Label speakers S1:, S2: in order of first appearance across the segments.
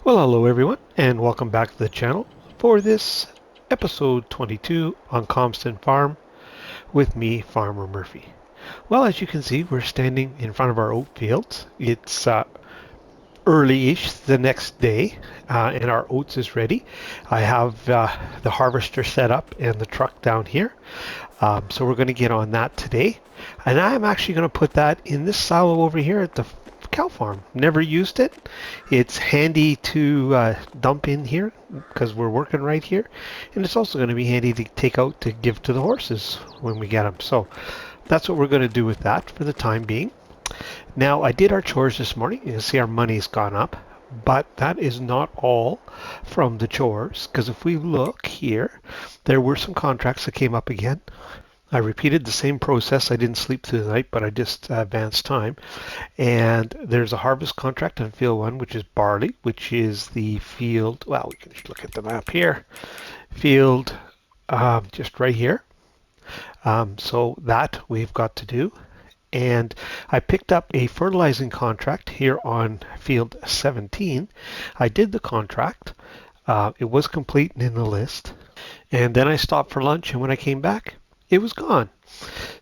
S1: Well, hello everyone, and welcome back to the channel for this episode 22 on Calmsden Farm with me, Farmer Murphy. Well, as you can see, we're standing in front of our oat fields. It's early-ish the next day, and our oats is ready. I have the harvester set up and the truck down here, so we're going to get on that today. And I'm actually going to put that in this silo over here at the cow farm. Never used it. It's handy to dump in here because we're working right here, and it's also going to be handy to take out to give to the horses when we get them. So that's what we're going to do with that for the time being. Now, I did our chores this morning. You can see our money's gone up, but that is not all from the chores, because if we look here, there were some contracts that came up again. I repeated the same process. I didn't sleep through the night, but I just advanced time. And there's a harvest contract on field 1, which is barley, which is the field, well, we can just look at the map here. Field just right here. So that we've got to do. And I picked up a fertilizing contract here on field 17. I did the contract. It was complete and in the list. And then I stopped for lunch, and when I came back, it was gone.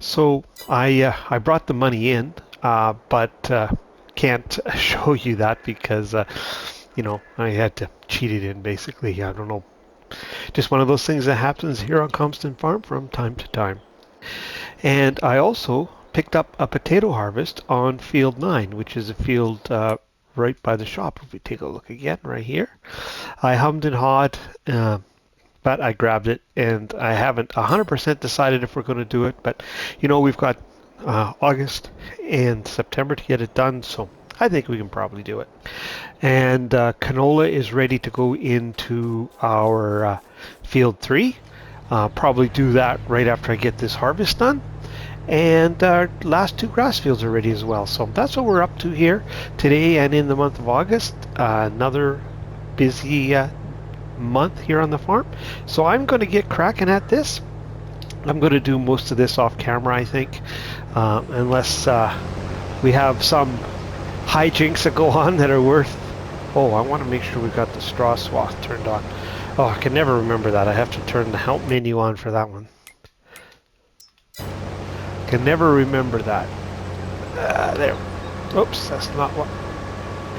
S1: So I brought the money in, but can't show you that because I had to cheat it in basically. I don't know. Just one of those things that happens here on Calmsden Farm from time to time. And I also picked up a potato harvest on field 9, which is a field right by the shop. If we take a look again right here, I hummed and hawed, but I grabbed it, and I haven't 100% decided if we're going to do it. But we've got August and September to get it done, so I think we can probably do it. And canola is ready to go into our field 3. Probably do that right after I get this harvest done. And our last 2 grass fields are ready as well. So that's what we're up to here today and in the month of August. Another busy month here on the farm. So I'm going to get cracking at this. I'm going to do most of this off camera, I think, unless we have some hijinks that go on that are worth... Oh, I want to make sure we've got the straw swath turned on. Oh, I can never remember that. I have to turn the help menu on for that one. Can never remember that. There. Oops, that's not what.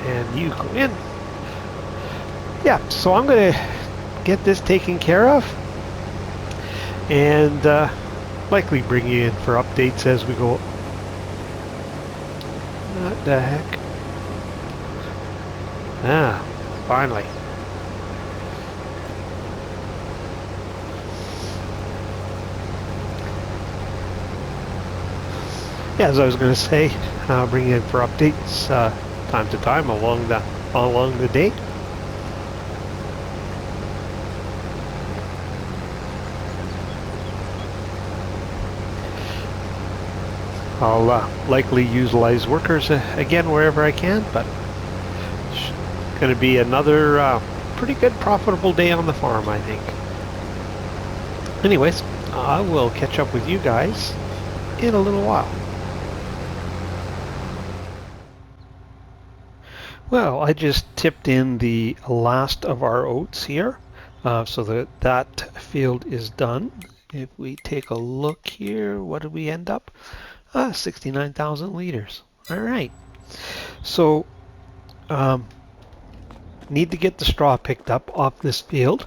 S1: And you go in. Yeah, so I'm going to get this taken care of, and likely bring you in for updates as we go. What the heck? Finally. Yeah, as I was going to say, I'll bring you in for updates time to time along the day. I'll likely utilize workers again wherever I can, but it's going to be another pretty good profitable day on the farm, I think. Anyways, I will catch up with you guys in a little while. Well, I just tipped in the last of our oats here, so that field is done. If we take a look here, what did we end up? 69,000 liters. All right. So, need to get the straw picked up off this field,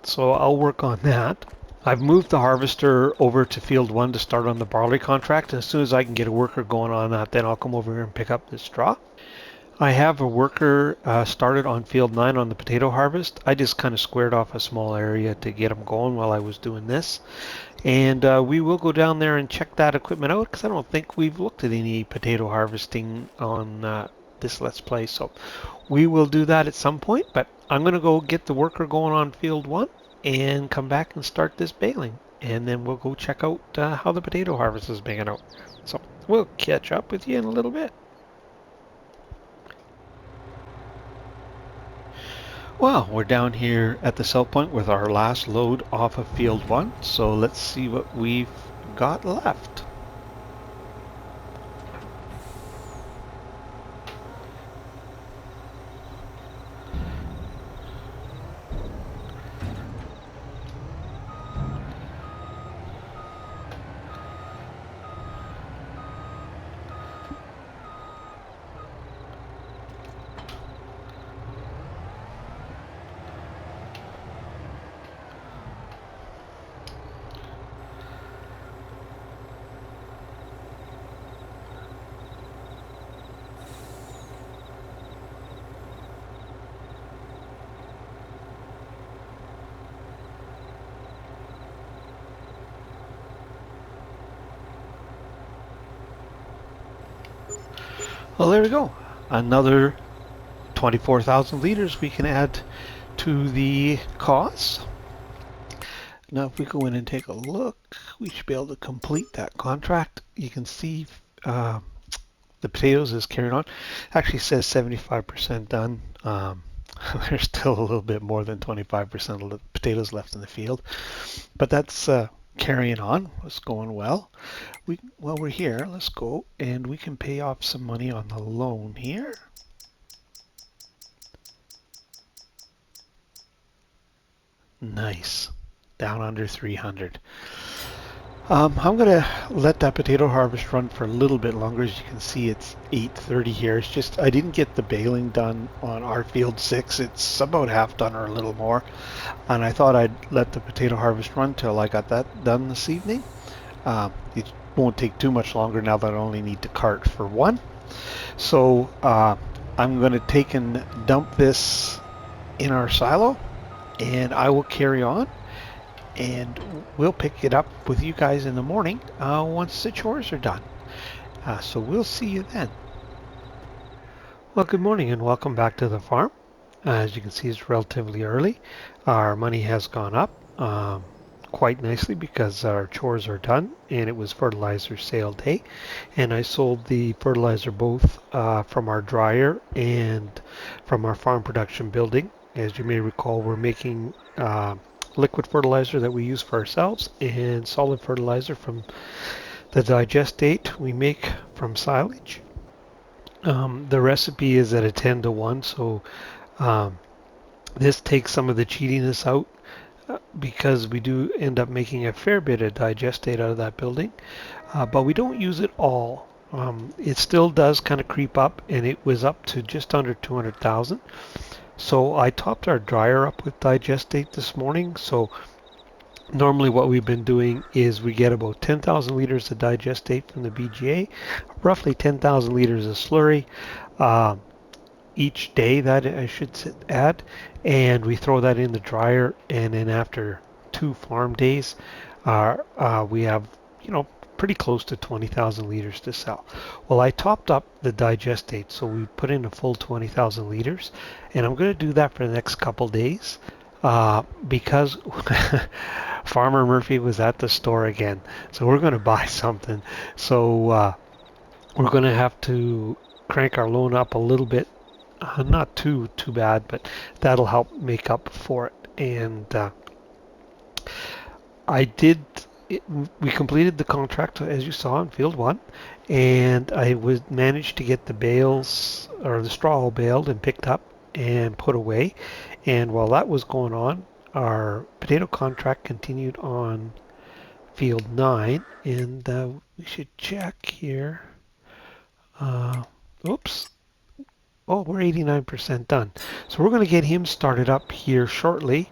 S1: so I'll work on that. I've moved the harvester over to field 1 to start on the barley contract, and as soon as I can get a worker going on that, then I'll come over here and pick up the straw. I have a worker started on field 9 on the potato harvest. I just kind of squared off a small area to get them going while I was doing this. And we will go down there and check that equipment out, because I don't think we've looked at any potato harvesting on this Let's Play. So we will do that at some point, but I'm going to go get the worker going on field 1 and come back and start this baling. And then we'll go check out how the potato harvest is making out. So we'll catch up with you in a little bit. Well, we're down here at the sell point with our last load off of field 1, so let's see what we've got left. Well, there we go. Another 24,000 liters we can add to the cost. Now, if we go in and take a look, we should be able to complete that contract. You can see the potatoes is carrying on. Actually says 75% done. There's still a little bit more than 25% of the potatoes left in the field, but that's carrying on. It's going well. While we're here, let's go and we can pay off some money on the loan here. Nice, down under 300. I'm going to let that potato harvest run for a little bit longer. As you can see, it's 8:30 here. It's just I didn't get the baling done on our field 6. It's about half done or a little more. And I thought I'd let the potato harvest run till I got that done this evening. It won't take too much longer now that I only need to cart for one. So I'm going to take and dump this in our silo, and I will carry on. And we'll pick it up with you guys in the morning once the chores are done. So we'll see you then. Well, good morning and welcome back to the farm. As you can see, it's relatively early. Our money has gone up quite nicely because our chores are done, and it was fertilizer sale day. And I sold the fertilizer both from our dryer and from our farm production building. As you may recall, we're making liquid fertilizer that we use for ourselves and solid fertilizer from the digestate we make from silage. The recipe is at a 10-to-1, so this takes some of the cheatiness out because we do end up making a fair bit of digestate out of that building, but we don't use it all. It still does kind of creep up, and it was up to just under 200,000. So I topped our dryer up with digestate this morning. So normally what we've been doing is we get about 10,000 liters of digestate from the BGA, roughly 10,000 liters of slurry each day, that I should add, and we throw that in the dryer, and then after 2 farm days we have, pretty close to 20,000 liters to sell. Well, I topped up the digestate, so we put in a full 20,000 liters, and I'm going to do that for the next couple days because Farmer Murphy was at the store again, so we're going to buy something. So we're going to have to crank our loan up a little bit, not too bad, but that'll help make up for it. And we completed the contract, as you saw, in field 1, and I managed to get the bales, or the straw all baled and picked up and put away. And while that was going on, our potato contract continued on field 9, and we should check here. Oops. Oh, we're 89% done. So we're going to get him started up here shortly.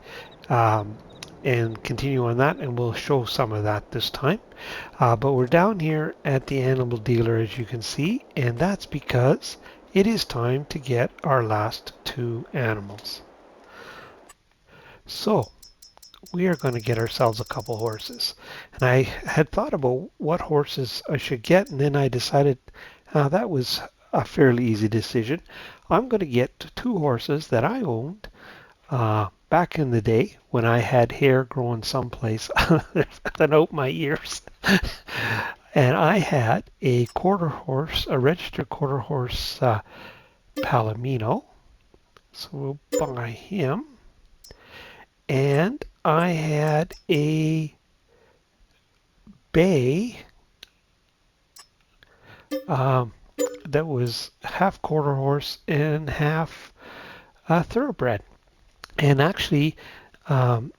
S1: And continue on that, and we'll show some of that this time. But we're down here at the animal dealer, as you can see, and that's because it is time to get our last 2 animals. So we are going to get ourselves a couple horses, and I had thought about what horses I should get, and then I decided that was a fairly easy decision. I'm going to get 2 horses that I owned back in the day when I had hair growing someplace than out my ears. And I had a quarter horse, a registered quarter horse Palomino. So we'll buy him. And I had a bay that was half quarter horse and half thoroughbred. And actually, they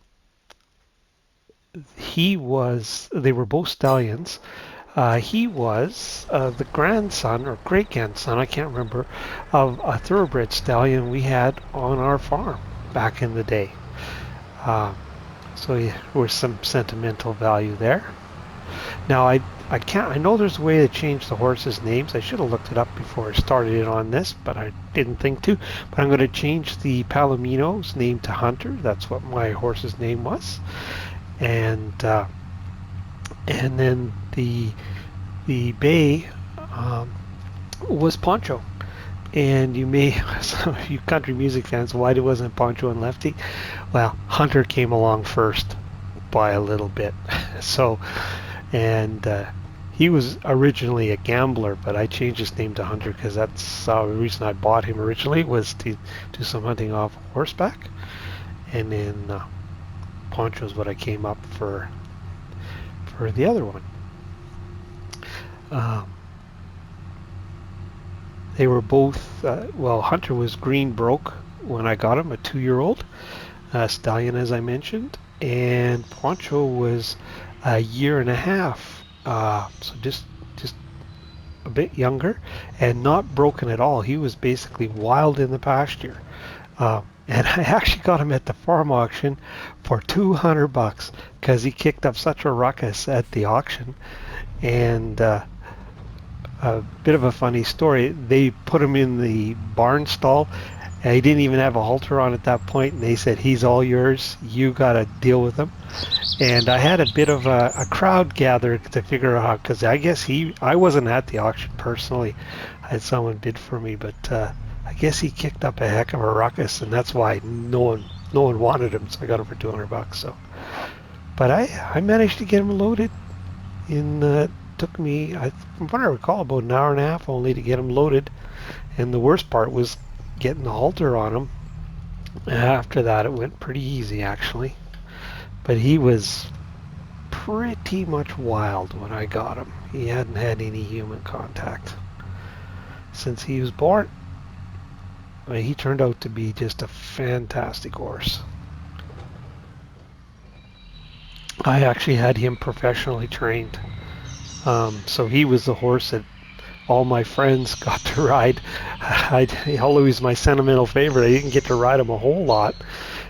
S1: were both stallions. He was the grandson or great-grandson, I can't remember, of a thoroughbred stallion we had on our farm back in the day. So yeah, there was some sentimental value there. Now I know there's a way to change the horses' names. I should have looked it up before I started it on this, but I didn't think to. But I'm going to change the Palomino's name to Hunter. That's what my horse's name was. And then the bay, was Poncho. And you may, some of you country music fans, why wasn't Poncho and Lefty? Well, Hunter came along first by a little bit. So, and he was originally a gambler, but I changed his name to Hunter because that's the reason I bought him originally, was to do some hunting off horseback. And then Poncho is what I came up for the other one. They were both, well, Hunter was green broke when I got him, a 2-year-old stallion, as I mentioned, and Poncho was a 1.5 years, so just a bit younger and not broken at all. He was basically wild in the pasture. And I actually got him at the farm auction for $200 because he kicked up such a ruckus at the auction. And a bit of a funny story, they put him in the barn stall. He didn't even have a halter on at that point, and they said, he's all yours, you got to deal with him. And I had a bit of a crowd gather to figure out how, because I guess I wasn't at the auction personally. I had someone bid for me, but I guess he kicked up a heck of a ruckus, and that's why no one wanted him, so I got him for $200. So, but I managed to get him loaded. Took me, from what I recall, about 1.5 hours only to get him loaded, and the worst part was getting the halter on him. After that, it went pretty easy actually, but he was pretty much wild when I got him. He hadn't had any human contact since he was born. I mean, he turned out to be just a fantastic horse. I actually had him professionally trained. So he was the horse that all my friends got to ride. Always my sentimental favorite. I didn't get to ride him a whole lot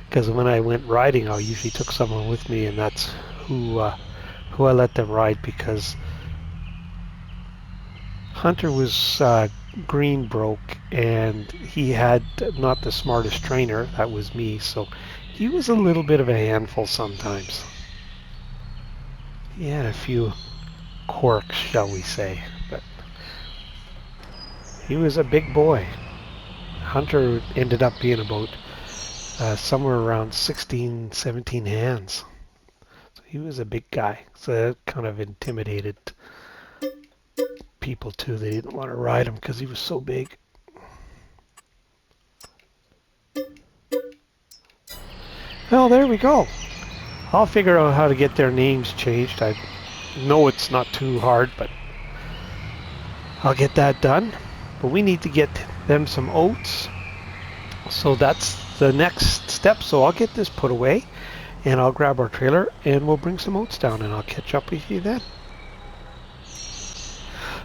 S1: because when I went riding, I usually took someone with me, and that's who I let them ride, because Hunter was green broke, and he had not the smartest trainer. That was me, so he was a little bit of a handful sometimes. He had a few quirks, shall we say, but he was a big boy. Hunter ended up being about somewhere around 16, 17 hands. So he was a big guy. So that kind of intimidated people too. They didn't want to ride him because he was so big. Well, there we go. I'll figure out how to get their names changed. I know it's not too hard, but I'll get that done. But we need to get them some oats, so that's the next step. So I'll get this put away, and I'll grab our trailer, and we'll bring some oats down, and I'll catch up with you then.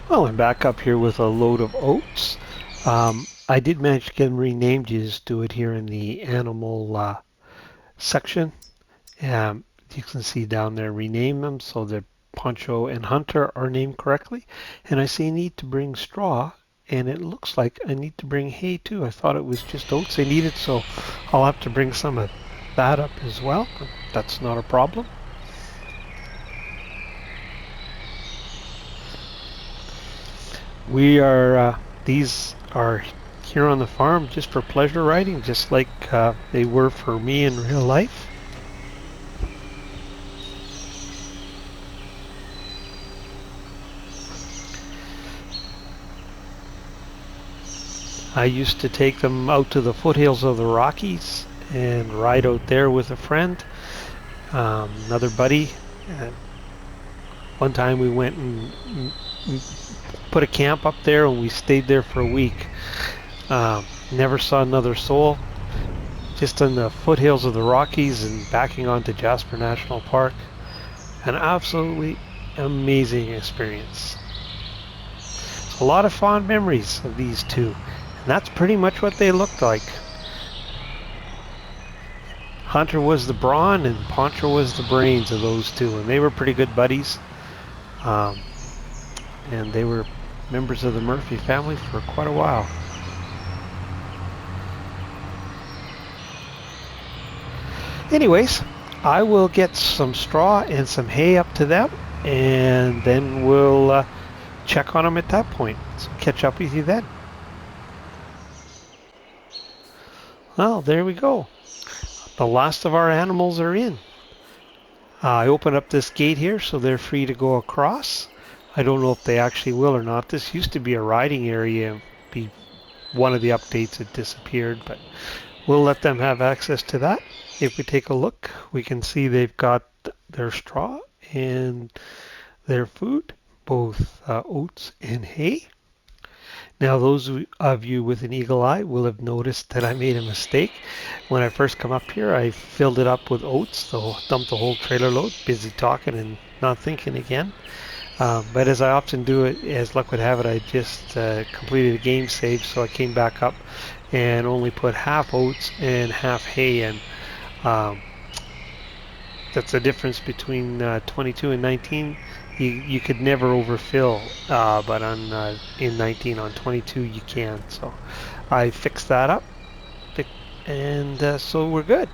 S1: Well, I'm back up here with a load of oats. I did manage to get them renamed. You just do it here in the animal section. You can see down there, rename them so that Poncho and Hunter are named correctly. And I see need to bring straw, and it looks like I need to bring hay too. I thought it was just oats they needed, so I'll have to bring some of that up as well. That's not a problem. We are, these are here on the farm just for pleasure riding, just like they were for me in real life. I used to take them out to the foothills of the Rockies and ride out there with a friend, another buddy. One time we went and put a camp up there, and we stayed there for a week. Never saw another soul. Just in the foothills of the Rockies and backing onto Jasper National Park. An absolutely amazing experience. A lot of fond memories of these two. And that's pretty much what they looked like. Hunter was the brawn and Poncho was the brains of those two, and they were pretty good buddies. And they were members of the Murphy family for quite a while. Anyways, I will get some straw and some hay up to them, and then we'll check on them at that point. So catch up with you then. Well, there we go. The last of our animals are in. I open up this gate here so they're free to go across. I don't know if they actually will or not. This used to be a riding area. Be one of the updates had disappeared, but we'll let them have access to that. If we take a look, we can see they've got their straw and their food, both oats and hay. Now, those of you with an eagle eye will have noticed that I made a mistake. When I first come up here, I filled it up with oats, so dumped the whole trailer load, busy talking and not thinking again. But as I often do it, as luck would have it, I just completed a game save, so I came back up and only put half oats and half hay in. That's the difference between 22 and 19. You could never overfill, but on in 19 on 22 you can. So I fixed that up, and so we're good.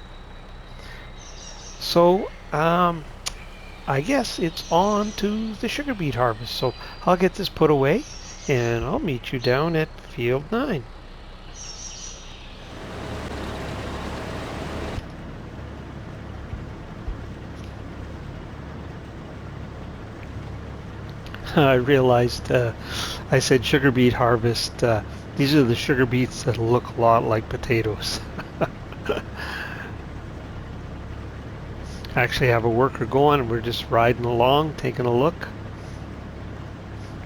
S1: So I guess it's on to the sugar beet harvest. So I'll get this put away, and I'll meet you down at field 9. I realized I said sugar beet harvest. These are the sugar beets that look a lot like potatoes. I actually have a worker going and we're just riding along, taking a look.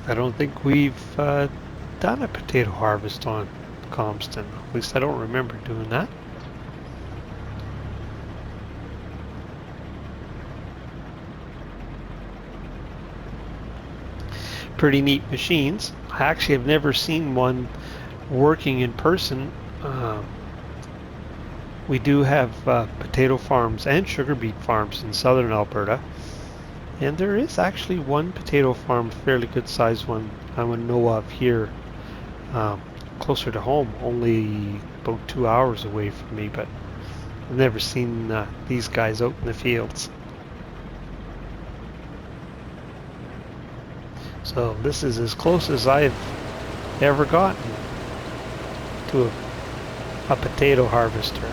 S1: I don't think we've done a potato harvest on Calmsden. At least I don't remember doing that. Pretty neat machines. I actually have never seen one working in person. We do have potato farms and sugar beet farms in southern Alberta, and there is actually one potato farm, fairly good sized one I would know of here, closer to home, only about 2 hours away from me, but I've never seen these guys out in the fields. So this is as close as I've ever gotten to a potato harvester.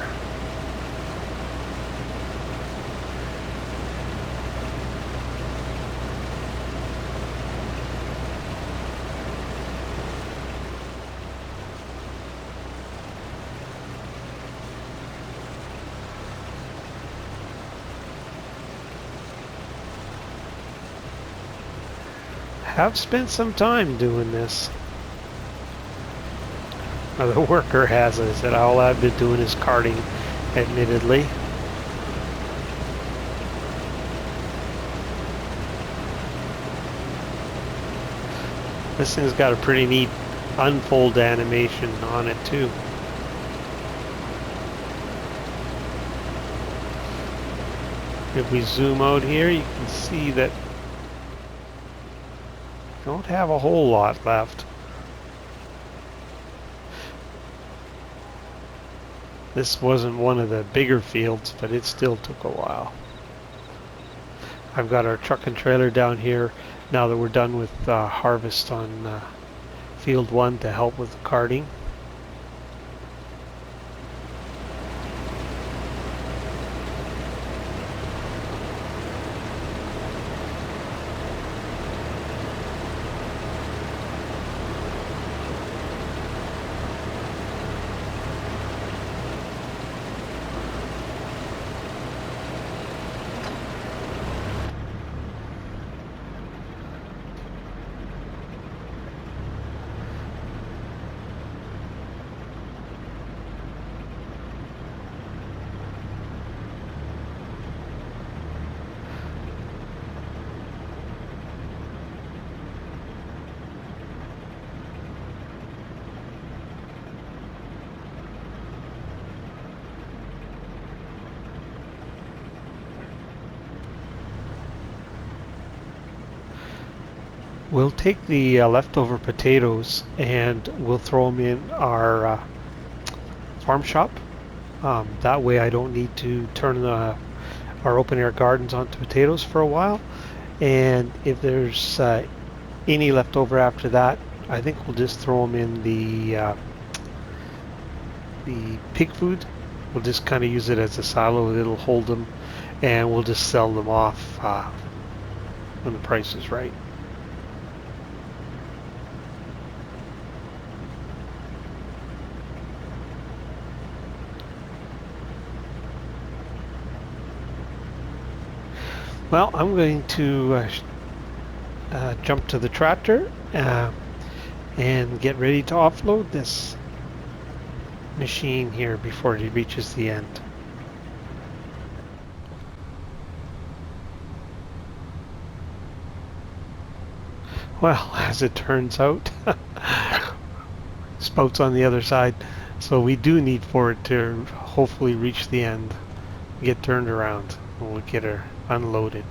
S1: Have spent some time doing this. Now, the worker has it. That all I've been doing is carting, admittedly. This thing's got a pretty neat unfold animation on it too. If we zoom out here, you can see that don't have a whole lot left. This wasn't one of the bigger fields, but it still took a while. I've got our truck and trailer down here now that we're done with harvest on field 1 to help with the carting. We'll take the leftover potatoes and we'll throw them in our farm shop. That way I don't need to turn our open air gardens onto potatoes for a while. And if there's Any left over after that, I think we'll just throw them in the pig food. We'll just kind of use it as a silo. It'll hold them, and we'll just sell them off when the price is right. Well, I'm going to jump to the tractor and get ready to offload this machine here before it reaches the end. Well, as it turns out, spout's on the other side, so we do need for it to hopefully reach the end, get turned around, and we'll get her unloaded.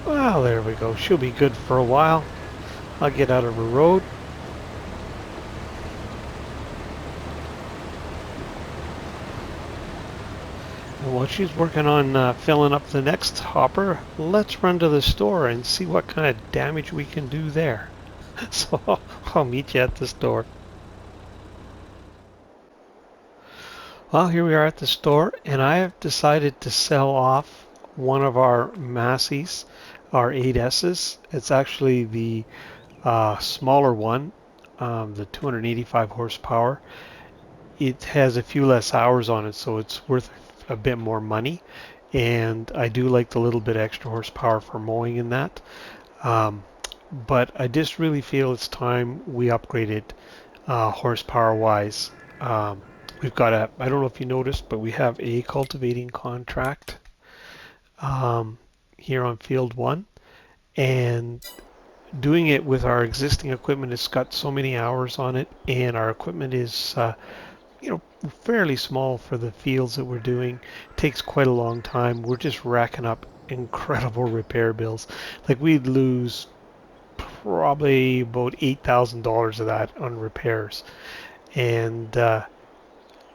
S1: Well, there we go. She'll be good for a while. I'll get out of her road. And while she's working on filling up the next hopper, let's run to the store and see what kind of damage we can do there. So I'll meet you at the store. Well, here we are at the store, and I have decided to sell off one of our Massies, our 8S's. It's actually the smaller one, the 285 horsepower. It has a few less hours on it, so it's worth a bit more money. And I do like the little bit extra horsepower for mowing in that. But I just really feel it's time we upgrade it horsepower-wise. We've got I don't know if you noticed, but we have a cultivating contract here on field 1. And doing it with our existing equipment, it's got so many hours on it, and our equipment is fairly small for the fields that we're doing. It takes quite a long time. We're just racking up incredible repair bills. Like, we'd lose probably about $8,000 of that on repairs. And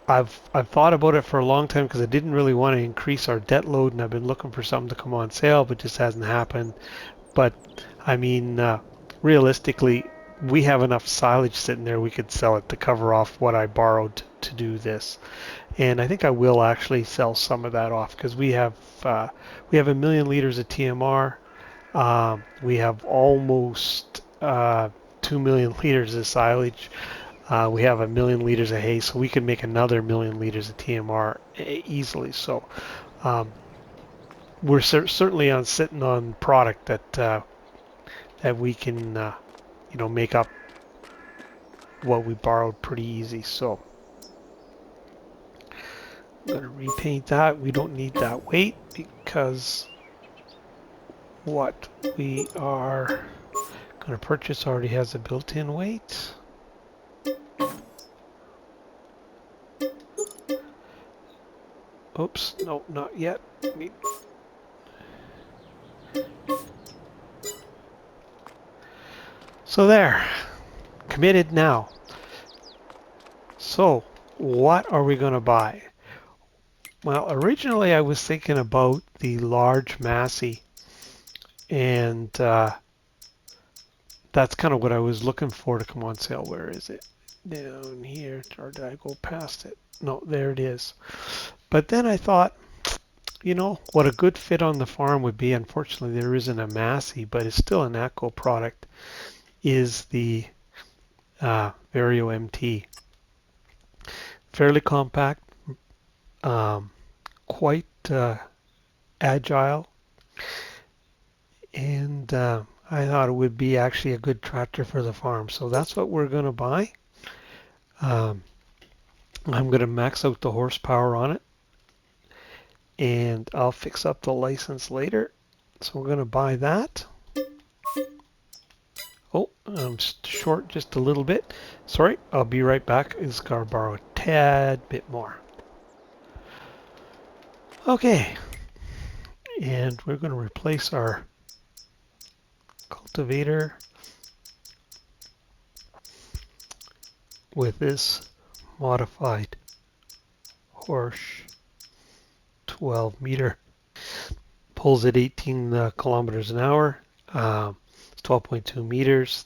S1: I've thought about it for a long time because I didn't really want to increase our debt load, and I've been looking for something to come on sale, but just hasn't happened. But I mean, realistically, we have enough silage sitting there we could sell it to cover off what I borrowed to do this. And I think I will actually sell some of that off because we have 1,000,000 liters of TMR. We have almost 2 million liters of silage. We have 1 million liters of hay, so we can make another 1 million liters of TMR easily. So we're certainly on sitting on product that we can make up what we borrowed pretty easy. So I'm going to repaint that. We don't need that weight because what we are going to purchase already has a built-in weight. Oops, no, not yet. So there, committed now. So what are we going to buy? Well, originally I was thinking about the large Massey, and that's kind of what I was looking for to come on sale. Where is it? Down here, or did I go past it? No, there it is. But then I thought, what a good fit on the farm would be. Unfortunately, there isn't a Massey, but it's still an Echo product, is the Vario MT. Fairly compact, quite agile, and I thought it would be actually a good tractor for the farm. So that's what we're going to buy. I'm going to max out the horsepower on it, and I'll fix up the license later. So we're going to buy that. Oh, I'm short just a little bit. Sorry, I'll be right back. It's going to borrow a tad bit more. Okay, and we're going to replace our cultivator with this modified Horsch 12 meter. Pulls at 18 kilometers an hour. It's 12.2 meters.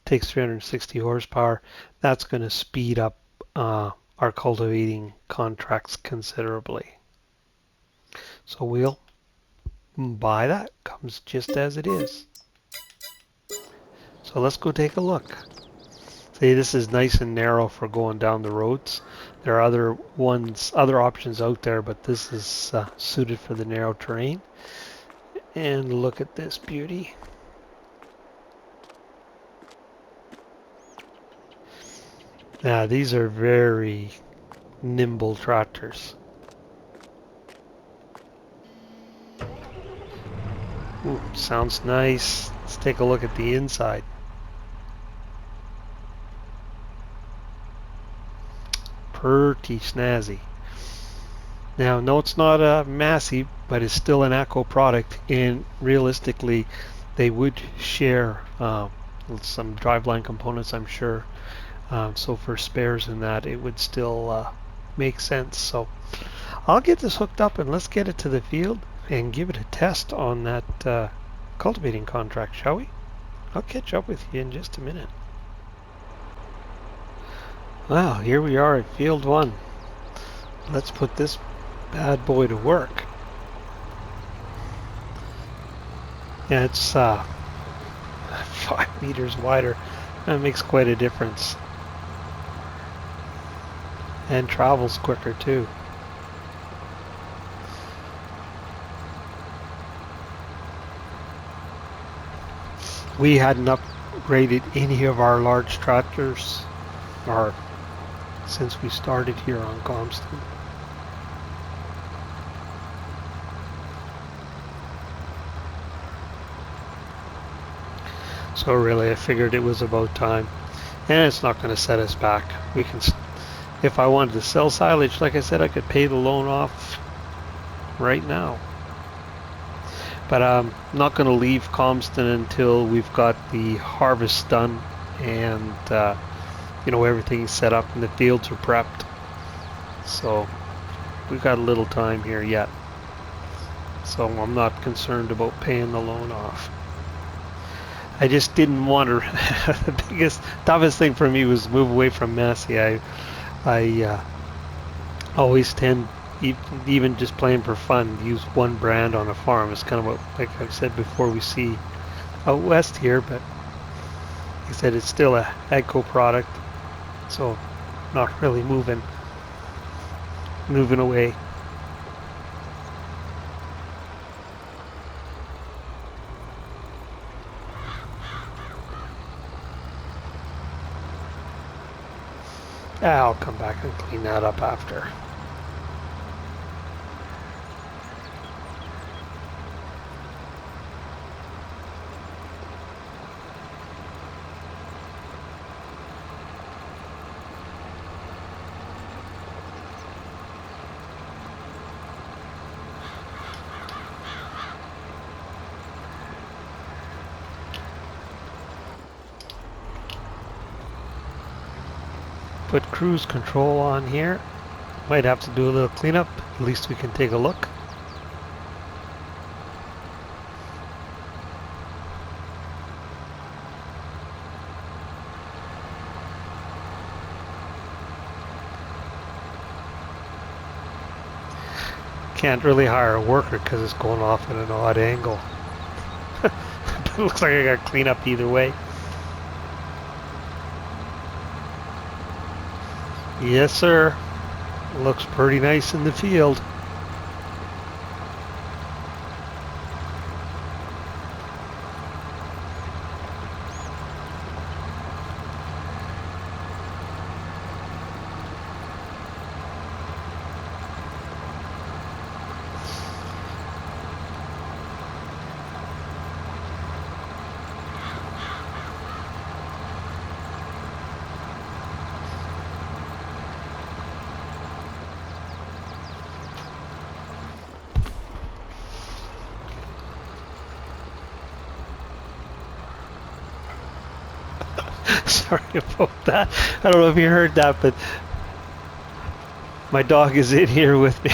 S1: Takes 360 horsepower. That's going to speed up our cultivating contracts considerably. So we'll buy that. Comes just as it is. So let's go take a look. See, this is nice and narrow for going down the roads. There are other options out there, but this is suited for the narrow terrain. And look at this beauty. Now, these are very nimble tractors. Ooh, sounds nice. Let's take a look at the inside. Pretty snazzy. Now, no, it's not a Massey, but it's still an Echo product, and realistically, they would share some driveline components, I'm sure. So for spares and that, it would still make sense. So I'll get this hooked up and let's get it to the field and give it a test on that cultivating contract, shall we? I'll catch up with you in just a minute. Well, here we are at field 1. Let's put this bad boy to work. Yeah, it's 5 meters wider. That makes quite a difference. And travels quicker too. We hadn't upgraded any of our large tractors since we started here on Calmsden. So really, I figured it was about time, and it's not going to set us back. We can, if I wanted to sell silage, like I said, I could pay the loan off right now. But I'm not going to leave Calmsden until we've got the harvest done and everything's set up and the fields are prepped. So we've got a little time here yet. So I'm not concerned about paying the loan off. I just didn't want to. The toughest thing for me was move away from Massey. I always tend, even just playing for fun, use one brand on a farm. It's kind of what, like I've said before, we see out west here. But He said it's still a AGCO product, so not really moving away. I'll come back and clean that up after. Put cruise control on here. Might have to do a little cleanup. At least we can take a look. Can't really hire a worker because it's going off at an odd angle. It looks like I got to clean up either way. Yes, sir. Looks pretty nice in the field. Sorry about that. I don't know if you heard that, but my dog is in here with me,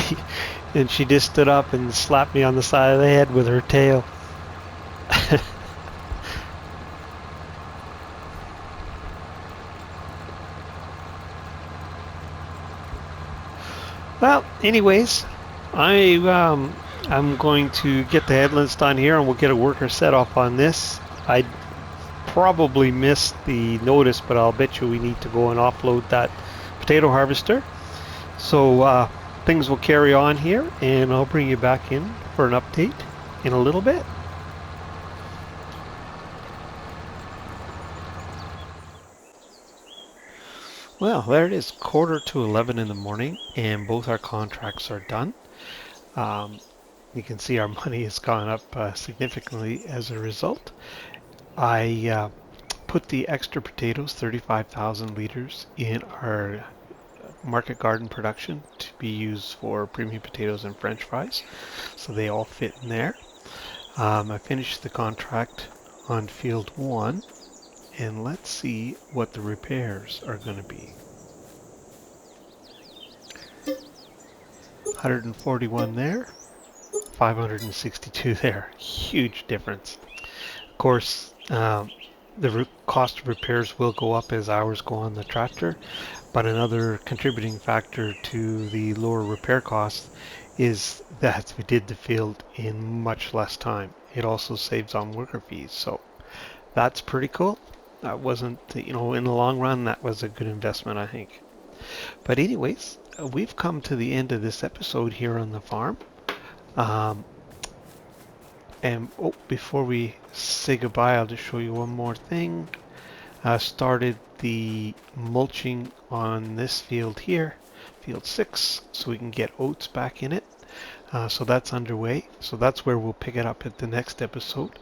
S1: and she just stood up and slapped me on the side of the head with her tail. Well, anyways, I'm going to get the headlands done here, and we'll get a worker set up on this. I probably missed the notice, but I'll bet you we need to go and offload that potato harvester. So things will carry on here, and I'll bring you back in for an update in a little bit. Well, there it is, 10:45 in the morning, and both our contracts are done. You can see our money has gone up significantly as a result. I put the extra potatoes, 35,000 liters, in our market garden production to be used for premium potatoes and French fries, so they all fit in there. I finished the contract on field 1, and let's see what the repairs are going to be. 141 there, 562 there. Huge difference. Of course, the cost of repairs will go up as hours go on the tractor, but another contributing factor to the lower repair costs is that we did the field in much less time. It also saves on worker fees, so that's pretty cool. That wasn't, in the long run, that was a good investment, I think. But anyways, we've come to the end of this episode here on the farm. And before we say goodbye, I'll just show you one more thing. I started the mulching on this field here, field 6, so we can get oats back in it. So that's underway. So that's where we'll pick it up at the next episode.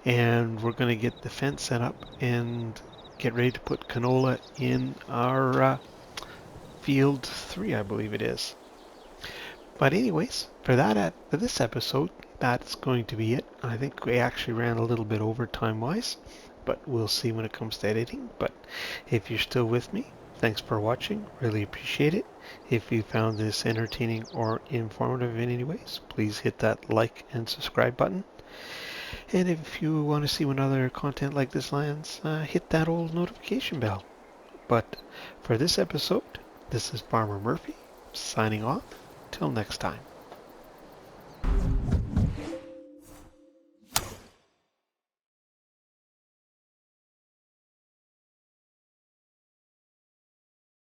S1: And we're going to get the fence set up and get ready to put canola in our field 3, I believe it is. But anyways, for this episode, that's going to be it. I think we actually ran a little bit over time-wise, but we'll see when it comes to editing. But if you're still with me, thanks for watching. Really appreciate it. If you found this entertaining or informative in any ways, please hit that like and subscribe button. And if you want to see when other content like this lands, hit that old notification bell. But for this episode, this is Farmer Murphy, signing off. Till next time.